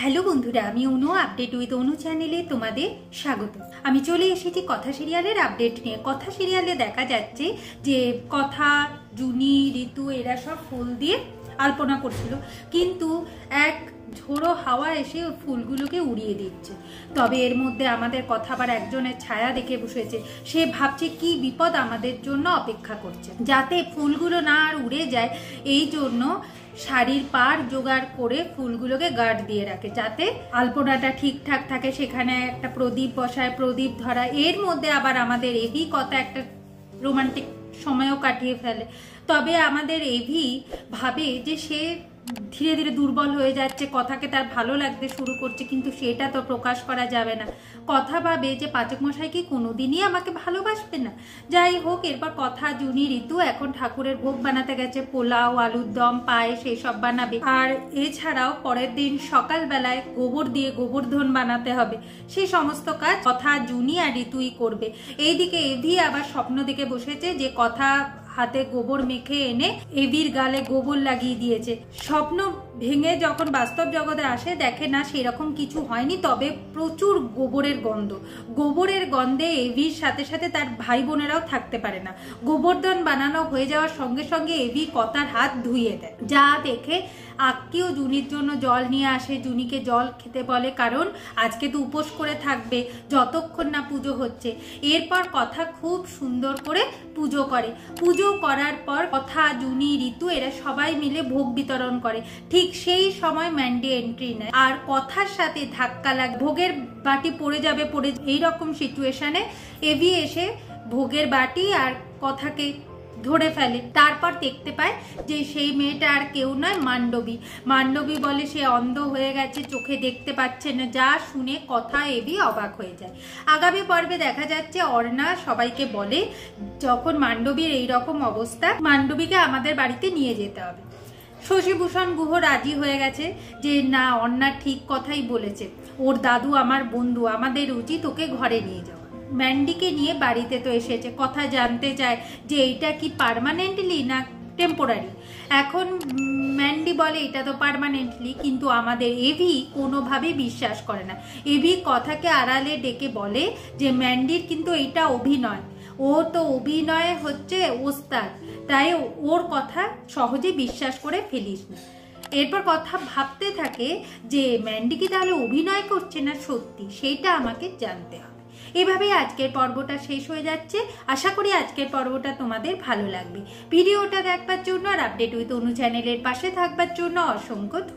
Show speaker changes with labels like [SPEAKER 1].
[SPEAKER 1] Hello বন্ধুরা, আমি অনু update with অনু চ্যানেলে তোমাদের স্বাগত। আমি চলে এসেছি কথা সিরিয়ালের আপডেট নিয়ে। কথা সিরিয়ালে দেখা যাচ্ছে যে কথা, জুনি, ঋতু এরা সব ফুল দিয়ে আলপনা করছিল, কিন্তু এক ঝোড়ো হাওয়া এসে ফুলগুলোকে উড়িয়ে দিচ্ছে। তবে এর মধ্যে আমাদের কথা আবার একজনের ছায়া দেখে বসেছে। সে ভাবছে কি বিপদ আমাদের জন্য অপেক্ষা করছে। যাতে ফুলগুলো না আর উড়ে যায়, এই জন্য শাড়ির পাড় জোগাড় করে ফুলগুলোকে গার্ড দিয়ে রাখে, যাতে আলপনাটা ঠিকঠাক থাকে। সেখানে একটা প্রদীপ বসায়, প্রদীপ ধরা। এর মধ্যে আবার আমাদের এভি কথা একটা রোমান্টিক সময়ও কাটিয়ে ফেলে। তবে আমাদের এভি ভাবে যে সে ধীরে ধীরে দুর্বল হয়ে যাচ্ছে, কথাকে তার ভালো লাগতে শুরু করছে, কিন্তু সেটা তো প্রকাশ করা যাবে না। কথা ভাবে যে পাচক মশাই কি কোনোদিনই আমাকে ভালোবাসবে না। যাই হোক, এরপর কথা, জুনি, ঋতু এখন ঠাকুরের ভোগ বানাতে গেছে। পোলাও, আলুর দম, পায়েস এসব বানাবে। আর এছাড়াও পরের দিন সকালবেলায় গোবর দিয়ে গোবর্ধন বানাতে হবে। সেই সমস্ত কাজ কথা, জুনি আর ঋতুই করবে। এইদিকে এভি আবার স্বপ্ন দেখে বসেছে যে কথা হাতে গোবর মেখে এনে এভির গালে গোবর লাগিয়ে দিয়েছে। স্বপ্ন ভেঙে যখন বাস্তব জগতে আসে, দেখে না সেরকম কিছু হয়নি, তবে প্রচুর গোবরের গন্ধ। গোবরের গন্ধে এভির সাথে সাথে তার ভাই বোনেরাও থাকতে পারে না। গোবর্ধন বানানো হয়ে যাওয়ার সঙ্গে সঙ্গে এভি কথার হাত ধুইয়ে দেয়। যা দেখে আক্কিও জুনির জন্য জল নিয়ে আসে, জুনিকে জল খেতে বলে, কারণ আজকে তো উপোস করে থাকবে যতক্ষণ না পুজো হচ্ছে। এরপর কথা খুব সুন্দর করে পুজো করে। পুজো করার পর কথা, জুনি, ঋতু এরা সবাই মিলে ভোগ বিতরণ করে। ঠিক সেই সময় ম্যান্ডি এন্ট্রি নেয় আর কথার সাথে ধাক্কা লাগে। ভোগের বাটি পড়ে যাবে, এইরকম সিচুয়েশনে এভি এসে ভোগের বাটি আর কথাকে ধরে ফেলে। তারপর দেখতে পায় যে সেই মেয়েটা আর কেউ নয়, মান্ডবী। মান্ডবী বলে সে অন্ধ হয়ে গেছে, চোখে দেখতে পাচ্ছে না। যা শুনে কথা, এভি অবাক হয়ে যায়। আগামী পর্বে দেখা যাচ্ছে অর্ণা সবাইকে বলে, যখন মান্ডবীর এইরকম অবস্থা, মান্ডবীকে আমাদের বাড়িতে নিয়ে যেতে হবে। শশীভূষণ গুহ রাজি হয়ে গেছে যে না, অর্ণা ঠিক কথাই বলেছে, ওর দাদু আমার বন্ধু, আমাদের উচিত ওকে ঘরে নিয়ে যাওয়া। ম্যান্ডিকে নিয়ে বাড়িতে তো এসেছে। কথা জানতে চায় যে এইটা কি পার্মানেন্টলি না টেম্পোরারি। এখন ম্যান্ডি বলে এটা তো পার্মানেন্টলি, কিন্তু আমাদের এভি কোনোভাবেই বিশ্বাস করে না। এভি কথাকে আড়ালে ডেকে বলে যে ম্যান্ডির কিন্তু এইটা অভিনয়, ও তো অভিনয় হচ্ছে ওস্তাদ, তাই ওর কথা সহজে বিশ্বাস করে ফেলিস না। এরপর কথা ভাবতে থাকে যে ম্যান্ডি কি তাহলে অভিনয় করছে না সত্যি, সেইটা আমাকে জানতে হবে। এভাবেই আজকের পর্বটা শেষ হয়ে যাচ্ছে। আশা করি আজকের পর্বটা তোমাদের ভালো লাগবে। ভিডিওটা দেখবার জন্য আর আপডেট উইথ অনু চ্যানেলের পাশে থাকবার জন্য অসংখ্য ধন্যবাদ।